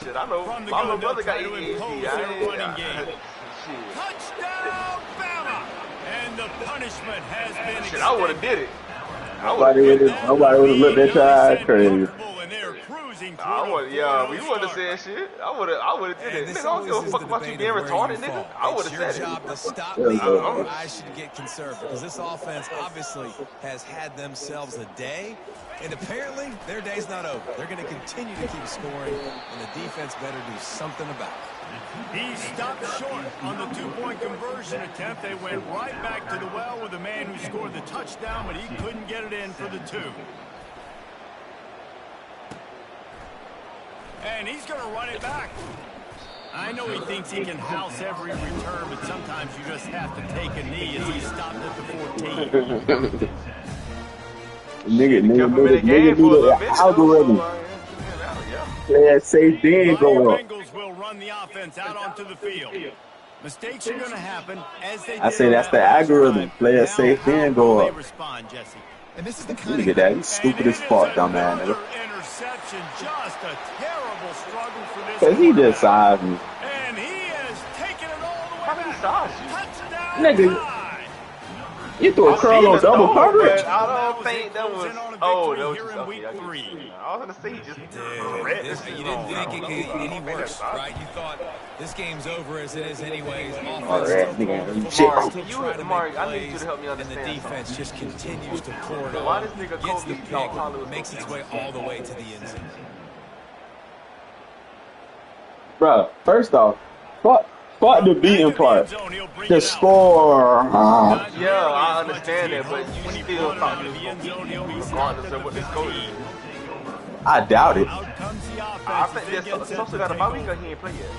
Shit, I know. From the My gun, little brother they'll got try to ADHD. impose their running game. Shit. Touchdown, Bama! And the punishment has been Shit, I would have did it. Nobody would have looked at your eye crazy. Yeah, we wouldn't have said shit. I would have did it. This Nigga, I don't give a always is fuck the about you debate being of where retarded, you nigga. fall. I would It's have your said job it. to stop Yeah, me, yeah. or I should get conservative. Because this offense obviously has had themselves a day, and apparently their day's not over. They're going to continue to keep scoring, and the defense better do something about it. He stopped short on the two-point conversion attempt. They went right back to the well with the man who scored the touchdown, but he couldn't get it in for the 2. And he's going to run it back. I know he thinks he can house every return, but sometimes you just have to take a knee as he stopped at the 14. Nigga Kept him in the knew game for a little the bit. algorithm. Yeah. Play that safe, then The go up. Bengals will run the offense out onto the field. Mistakes are going to happen as they I did say on that's that the last algorithm. drive. Play it Now, safe, how then will go they up. respond, Jesse? And this is the You kind of get that? You stupid as fuck, dumbass nigga. Interception, just a terrible struggle for this. Cause he quarterback. just sized me. And he has taken it all the way How many back. sides you? Touchdown Nigga. tie. You threw a I curl seen on the double throw, coverage. but I don't think that was. Closing on a Oh, victory that was here just in okay. week I get 3. you. I was gonna say he just Dude, read this, this. you didn't think it could get any worse, right? You thought this game's over as it is anyways. Offense Alright, still nigga, throwing the shit. football, Mark, still can you- trying to Mark, make I need you plays, to help me and the understand defense something. just continues to pour it Why on. this nigga Gets Kobe the thought Hollywood pick, was makes its gonna way all the way to the end zone. Bro, first off, fuck the beating part. The score. Yeah, I understand that, but you still thought he was going to beat you regardless of what the score is. I doubt it. I think there's Sosa got a bye week or he ain't played yet.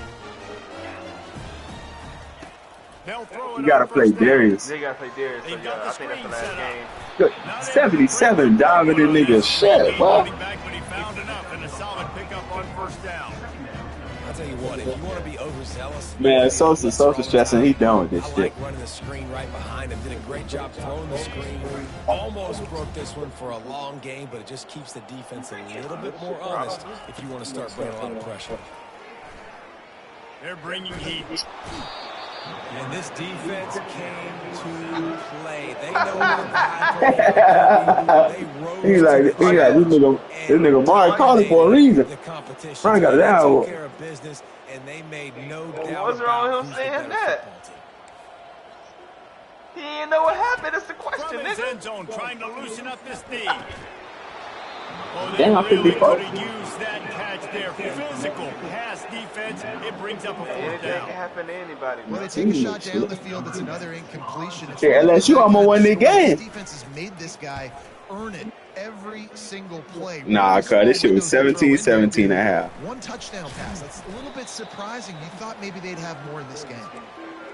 You gotta play Darius. They gotta play Darius, so yeah, I think that's the last game. Good. 77 dominant nigga. Shit, what? I'll tell you what, if you want to be overzealous, Man, Sosa stressing. He done with this I shit. like running the screen right behind him. Did a great job throwing the screen. Almost broke this one for a long game, but it just keeps the defense a little bit more honest if you want to start bringing a lot of pressure. They're bringing heat. And this defense came to play. They know what He's like, this nigga Mark calling for a reason. Brian got it out. And they made no doubt. What's wrong with him saying that? He didn't know what happened. That's the question, From his nigga. end zone, trying to loosen up this knee. Oh, they Damn, I think really they could have used that catch there. Physical pass defense. It brings up a fourth Anything down. can happen to anybody. Well, they take a shot down the field. It's another incompletion. It's Yeah, LSU almost won the game. This defense has made this guy earn it every single play. Nah, cuz this shit was 17-17 and a half. One touchdown pass. That's a little bit surprising. You thought maybe they'd have more in this game.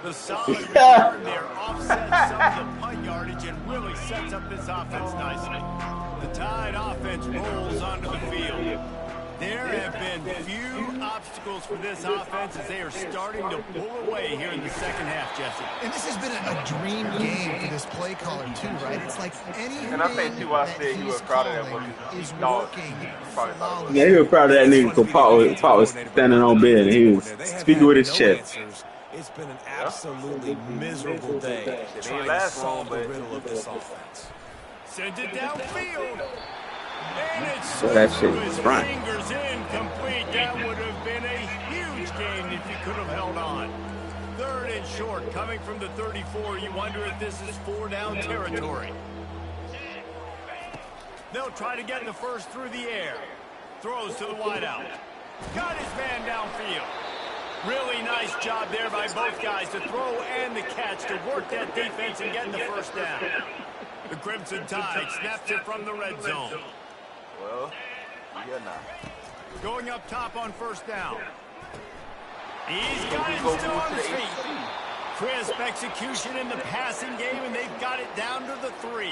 The solid return there offsets some of the punt yardage and really sets up this offense nicely. The Tide offense rolls onto the field. There have been few obstacles for this offense as they are starting to pull away here in the second half, Jesse. And this has been a dream game for this play caller too, right? It's like anything And I think too, I said you were proud of that one. is Dog. working Probably thought Yeah, he was proud of that nigga because Pop was standing on bed and he was speaking with his chest. It's been an absolutely miserable day trying to solve the riddle of this offense. Sends it downfield. And it's So that shit through was his front. fingers incomplete. That would have been a huge gain if he could have held on. Third and short, coming from the 34. You wonder if this is 4-down territory. They'll try to get the first through the air. Throws to the wideout. Got his man downfield. Really nice job there by both guys to throw and the catch to work that defense and get the first down. The Crimson Tide snaps it from the red zone. Well, yeah, nah. Going up top on first down. He's got it still on his feet. Crisp execution in the passing game, and they've got it down to the 3.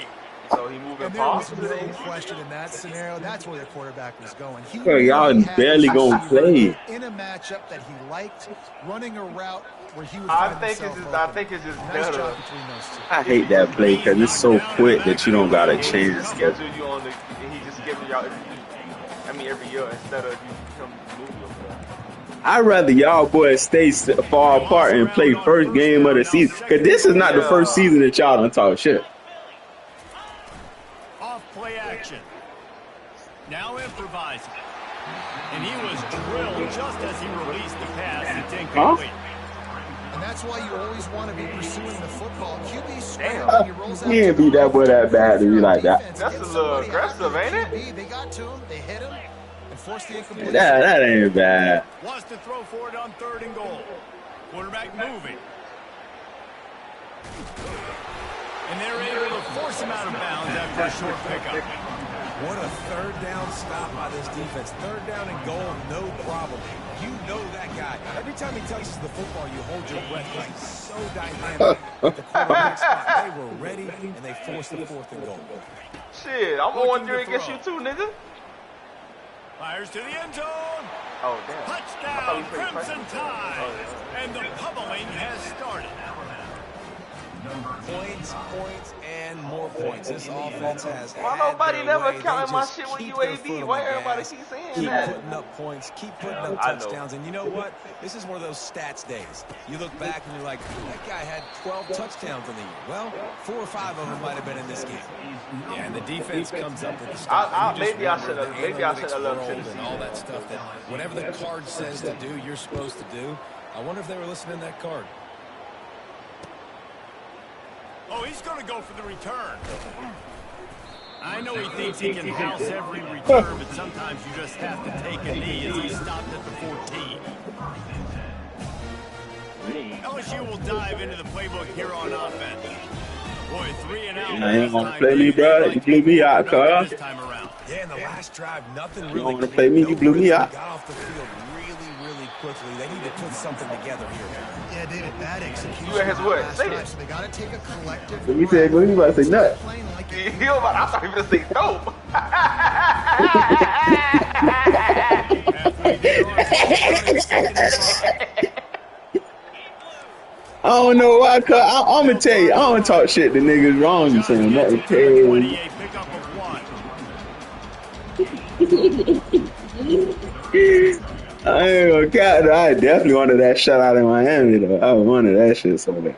So he moving And there was fast no today. question in that scenario. That's where the quarterback was going. He Bro, y'all had barely his gonna receiver play. in a matchup that he liked, running a route where he would I find think himself it's open. I think it's just Nice better. job between those two. I hate that play because it's so quick that you don't got a chance. Schedule you on the, he just schedule y'all every week. I mean every year instead of you come move yourself. I'd rather y'all boys stay far apart and play first game of the season. Because this is not the first season that y'all done talk shit. Off play action. Now improvising. And he was drilled just as he released the pass. It's incomplete. And that's why you always want to be pursuing the football. QB scramble, Damn. he rolls out He ain't beat that boy that bad to be like that. That's a little aggressive, ain't it? They got to him, they hit him, and forced the incompletion. That ain't bad. Wants to throw for it on 3rd and goal. Quarterback moving. And they're able to force him out of bounds after a short pickup. What a third down stop by this defense. 3rd down and goal, no problem. You know that guy. Every time he touches the football, you hold your breath because he's so dynamic. At the quarterback spot, they were ready, and they forced the 4th and goal. Shit, I'm going through against you too, nigga. Fires to the end zone. Oh damn. Touchdown, Crimson Tide. And the pummeling has started. Points, and more points. This offense has Why had nobody their never way. counting They my just shit with keep their foot UAB? on Why the everybody gas, keep saying keep that? putting up points, keep putting up I know. touchdowns. And you know what? This is one of those stats days. You look back and you're like, that guy had 12 touchdowns in the year. Well, 4 or 5 of them might have been in this game. Yeah, and the defense comes up with the stuff. Maybe I should have looked to and all that stuff. That whatever the card says to do, you're supposed to do. I wonder if they were listening to that card. Oh, he's going to go for the return. I know he thinks he can house every return, but sometimes you just have to take a knee as he stopped at the 14. LSU will dive into the playbook here on offense. Boy, 3 and out. You ain't gonna play me, bro. You blew me out, Carl. This time around. Yeah, in the last drive, nothing You really. don't want to play me? You blew me out. Got off the field really quickly. They need to put something together here. Yeah, David, bad execution. You at his what? Say it. So they got to take a collective. Let me say, what you about to say? Nut. He was about, I thought he was going to say dope. I don't know why, cuz I'm gonna tell you, I don't talk shit to niggas wrong. You saying that? I ain't gonna count. I definitely wanted that shutout in Miami though. I wanted that shit so bad.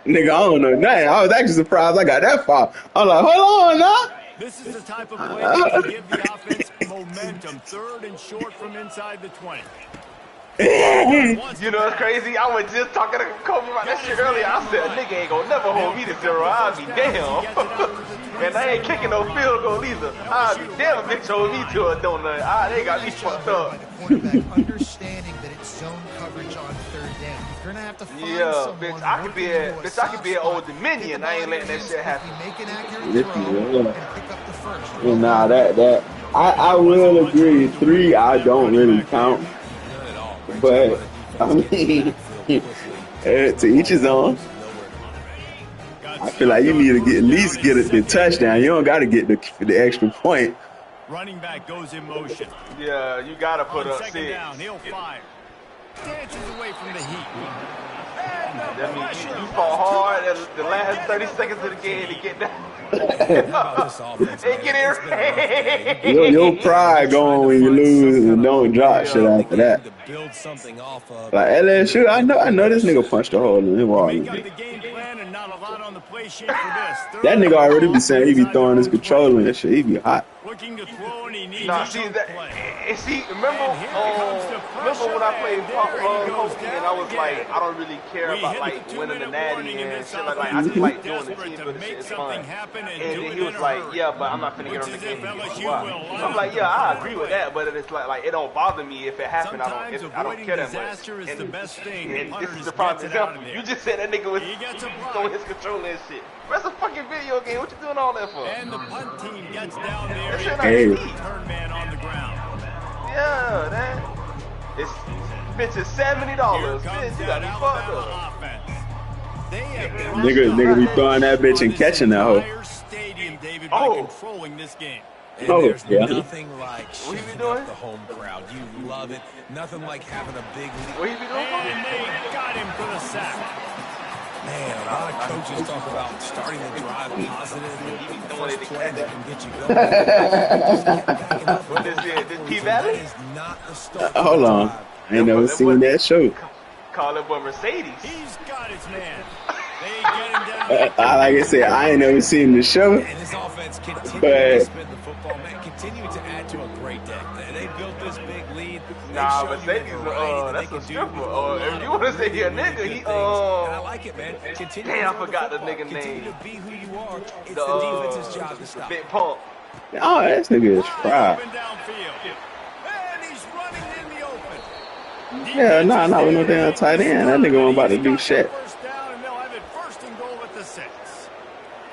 Nigga, I don't know nothing. I was actually surprised I got that far. I'm like, hold on, now. This is the type of play that can give the offense momentum. 3rd and short from inside the 20. You know what's crazy? I was just talking to Kobe about that shit earlier. I said, a nigga ain't gonna never hold me to 0. I'll be damn. And I ain't kicking no field goal either. I'll be damn if bitch hold me to a donut. They got me fucked up. Understanding that it's zone coverage on 3rd down. You're gonna have to find bitch, I could be at Old Dominion. I ain't letting that shit happen. Make an accurate throw and pick up the first. Well, nah, I will agree. 3, I don't really count. But I mean, to each his own. I feel like you need to at least get the touchdown. You don't got to get the extra point. Running back goes in motion. Yeah, you got to put up 6. Down, he'll fire. Dances away from the heat. That means you fought hard at the last 30 seconds of the game to get that. Hey, get it right. Your pride going when you lose and don't drop shit after that. Like LSU, I know this nigga punched a hole in his wall. That nigga already be saying he be throwing his controller and shit. He be hot. Nah, see that? Remember when I played Pokey and I was like, I don't really care about like winning the natty and shit like I just like doing the team building shit is fun. And then he was like, yeah, but I'm not finna get on the game. I'm like, yeah, I agree with that, but it's like it don't bother me if it happened. I don't care that much. And this is the prime example. You just said that nigga was throwing his controller and shit. That's a fucking video game. What you doing all that for? And the punt team gets down there. Hey. Turn man on the ground. Yeah, that. It's bitch is $70. Bitch, you got me fucked up. Nigga be throwing that bitch and catching that hoe. Controlling this game. And there's nothing like shifting up the home crowd. You love it. Nothing like having a big lead. What he be doing? And they got him for the sack. Man, a lot of coaches talk about starting the drive positive and the first play that can get you going. What is it? This P-Valley? Hold on. I ain't never seen that show. Call it boy Mercedes. He's got his man. They get him down. Like I said, I ain't never seen the show. And this offense continues to spin the football, man. Continue to add to a great day. They built this big lead. Nah, Mercedes, that's a stripper. If you want to say he a nigga, he, I like it, man. Damn, I forgot the nigga name. Continue to be who you are. It's the defense's job to stop. Big pump. Oh, that nigga is fried. And he's running in the open. Yeah, nah, with no damn tight end. That nigga ain't about to do shit. First down, and they'll have it 1st and goal at the 6.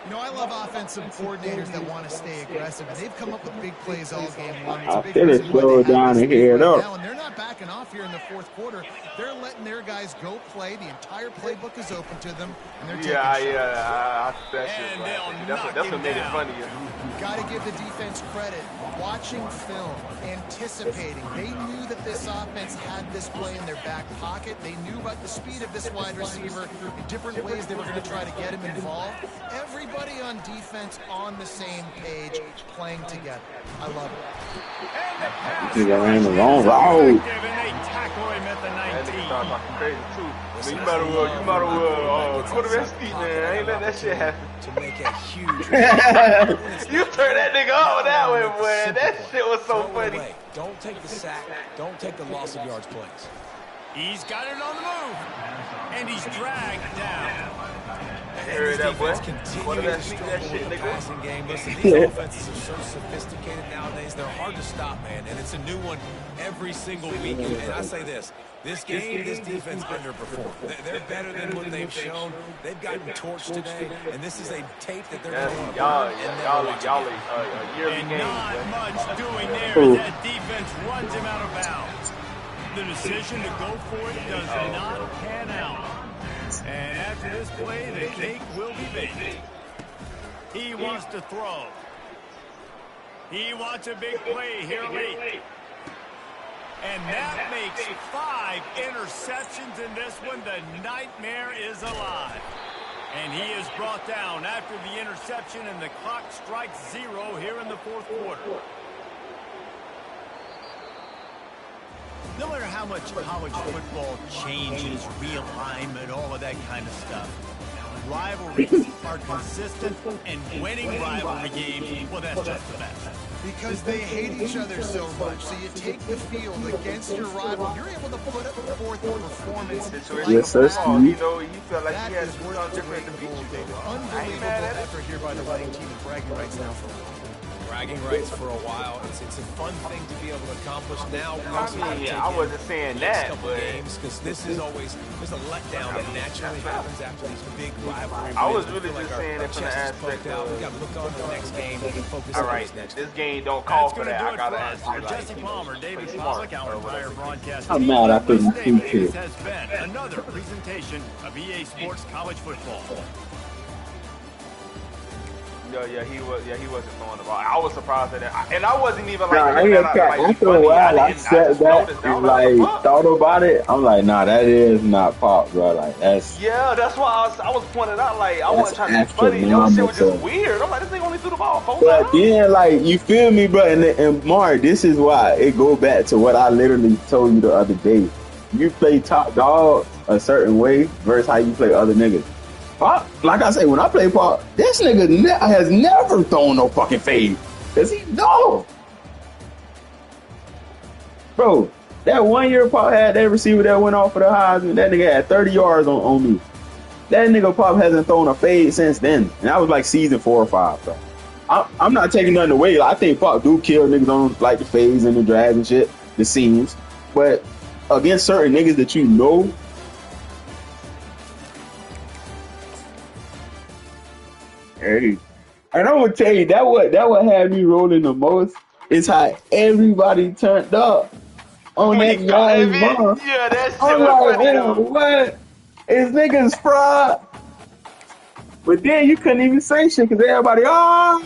You know, I love offensive coordinators that want to stay aggressive, and they've come up with big plays all game long. I feel it slow down and hear it up. And they're not backing off here in the 4th quarter. They're letting their guys go play. The entire playbook is open to them, and they're taking shots. That shit, that's what made it funny. Got to give the defense credit. Watching film, anticipating. They knew that this offense had this play in their back pocket. They knew about the speed of this wide receiver, the different ways they were going to try to get him involved. Everybody on defense on the same page, playing together. I love it. Dude, I ran the wrong route. That nigga started talking crazy too. You might as well quarterback speed, man. I ain't let that shit happen. To make a huge You turned that nigga off that way, boy. That shit was so funny. Don't take the sack. Don't take the loss of yards plays. He's got it on the move. And he's dragged down. You And this heard that, boy? defense What did continuing that to sneak struggle that shit, with the nigga? passing game. Listen, these offenses are so sophisticated nowadays. They're hard to stop, man. And it's a new one every single week. And I say this game, this defense underperformed. They're better than what they've shown. They've gotten torched today, and this is a tape that they're going to want to learn and never watch again. A yearly game. Not much doing there as that defense runs him out of bounds. The decision to go for it does not pan out. And after this play, the cake will be baked. He wants to throw. He wants a big play here late. And that makes 5 interceptions in this one. The nightmare is alive. And he is brought down after the interception, and the clock strikes 0 here in the fourth quarter. No matter how much college football changes, realignment, all of that kind of stuff, rivalries are consistent, and winning rivalry games, well, that's just the best. Because they hate each other so much. So you take the field against your rival. You're able to put up forth a performance. Yes, sir. You know, you felt like he had to do something different to beat you. Unbelievable effort here by the winning team, and bragging rights now for a while. Bragging rights for a while. It's a fun thing to be able to accomplish now. I wasn't saying that, but games, because this is always there's a letdown that naturally happens after these big rivalries. I was really just saying it from the aspect of we got to look on to the next game and focus all on right, this next. this game don't call That's for going to that. do I it gotta for ask us. you, For Jesse Palmer, David Pollock, our entire broadcast I'm team, mad I couldn't this see it. has been another presentation of EA Sports College Football. Yeah, he wasn't throwing the ball. I was surprised at that, and I wasn't even like. After a while, I sat back and like thought about it. I'm like, nah, that is not pop, bro. Like that's. Yeah, that's why I was pointing out. Like I wasn't trying to be funny. That shit was just weird. I'm like, this thing only threw the ball 4 times. But then, like, you feel me, bro? And Mark, this is why it go back to what I literally told you the other day. You play top dog a certain way versus how you play other niggas. Pop, like I say, when I play Pop, this nigga has never thrown no fucking fade. Cause he no. Bro, that 1 year Pop had that receiver that went off for the Heisman, that nigga had 30 yards on me. That nigga Pop hasn't thrown a fade since then. And that was like season 4 or 5, bro. I'm not taking nothing away. Like, I think Pop do kill niggas on like the fades and the drags and shit, the seams. But against certain niggas that you know, hey, and I'm gonna tell you that what had me rolling the most is how everybody turned up on that guy's mom. Yeah, that shit I'm was like, funny oh, though. what? Is niggas fried? But then you couldn't even say shit because everybody, oh.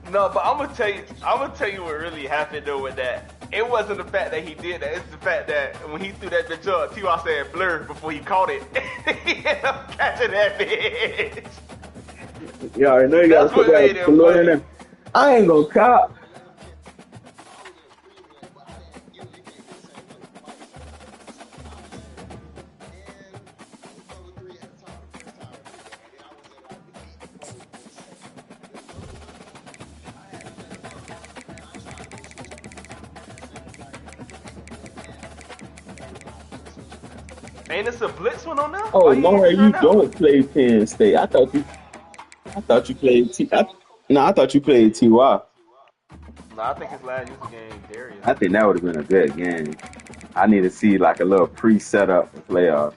No, but I'm gonna tell you what really happened though with that. It wasn't the fact that he did that. It's the fact that when he threw that bitch up, T.Y. said blur before he caught it. He ended up catching that bitch. Yeah, I know you gotta put that blur in there. I ain't gonna cop. Ain't this a blitz one on there? Oh, Laura, you don't play Penn State. I thought you played I thought you played T.Y. No, I think his last user game, Darius. I think that would have been a good game. I need to see like a little pre-setup for playoffs.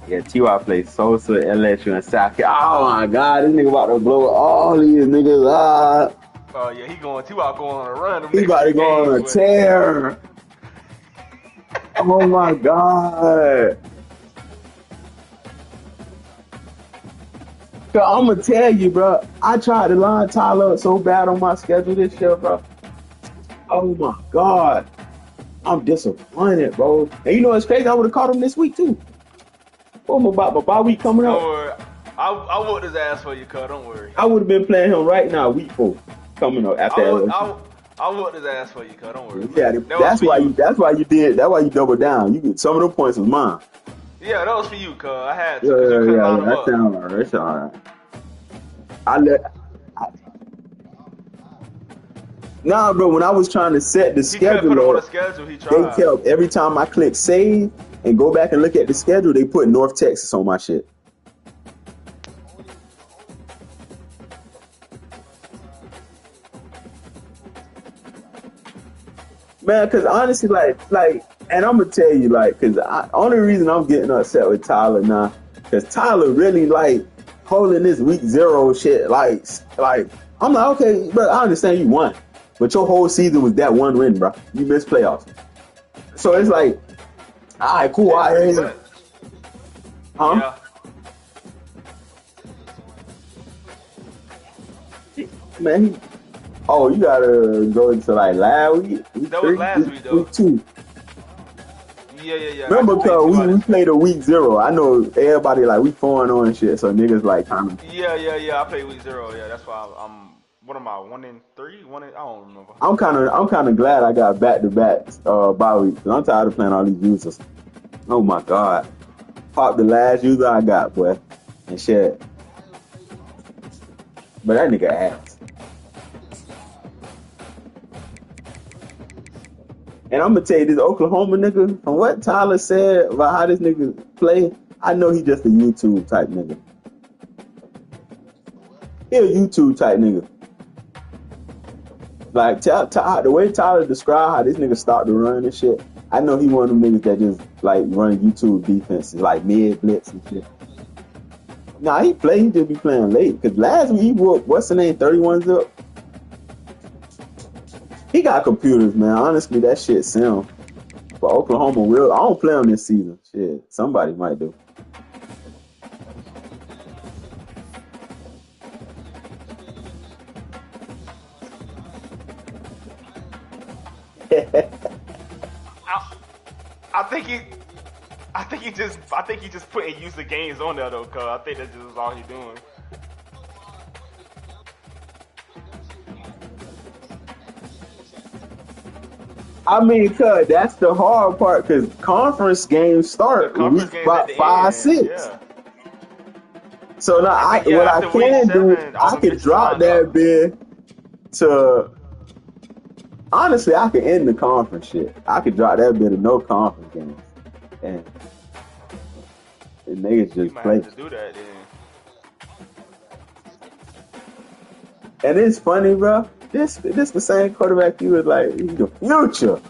Yeah, T.Y. played Sosa, LSU, and South Carolina. Oh my God, this nigga about to blow all these niggas up. Oh yeah, T.Y. going on a run. He about to go on a tear. Oh my God. So I'm gonna tell you, bro. I tried to line Tyler up so bad on my schedule this year, bro. Oh my God, I'm disappointed, bro. And you know what's crazy? I would have caught him this week too. What about my bye week coming up? Don't worry, I whooped his ass for you, cuz. Don't worry. I would have been playing him right now, week 4 coming up after LSU. I whooped his ass for you, cuz. Don't worry. Yeah, that's why you doubled down. You get some of the points was mine. Yeah, that was for you, cuz. I had to. Yeah. That sounds alright. That's alright. Nah, bro, when I was trying to set the He couldn't put him on schedule the up, schedule. He they tried. kept, every time I click save and go back and look at the schedule, they put North Texas on my shit. Man, because honestly, and I'm gonna tell you, because only reason I'm getting upset with Tyler now, because Tyler really holding this week 0 shit, I'm like, okay, bro, I understand you won, but your whole season was that one win, bro. You missed playoffs, so it's like, all right, cool, all right, huh? Yeah. Man, oh, you gotta go into last week. That was last week though. Week 2. Yeah. Remember, cause we played a week 0. I know everybody we 4-0 and shit, so niggas kind of. Yeah. I played week 0. Yeah, that's why I'm. What am I? 1-3? I don't remember. I'm kind of glad I got back to back bye weeks. Cause I'm tired of playing all these users. Oh my god, pop the last user I got, boy, and shit. But that nigga ass. And I'm gonna tell you, this Oklahoma nigga, from what Tyler said about how this nigga play, I know he just a YouTube type nigga. He a YouTube type nigga. The way Tyler described how this nigga stopped the run and shit, I know he one of them niggas that just run YouTube defenses, mid blitz and shit. Nah, he just be playing late. Cause last week he whooped, what's the name, 31-0? He got computers, man. Honestly, that shit sound. But Oklahoma will. I don't play him this season. Shit, somebody might do. I think he just putting user games on there though, cause I think that's just all he doing. I mean, cuz that's the hard part, because conference games start week 5, 6. Yeah. So now what I can do, I can drop that bid to. Honestly, I can end the conference shit. I could drop that bit of no conference games, and niggas just play. Have to do that then. And it's funny, bro. This the same quarterback you was he's the future.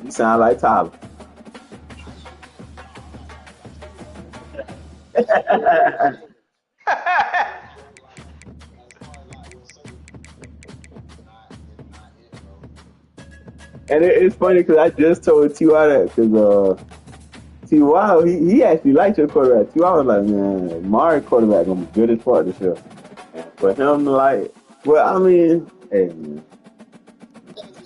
You sound like Tyler. And it's funny because I just told T.Y. that, because T.Y. he actually liked your quarterback. T.Y. was like, man, Mario quarterback gonna be good as fuck this year. For him to well, I mean, hey man.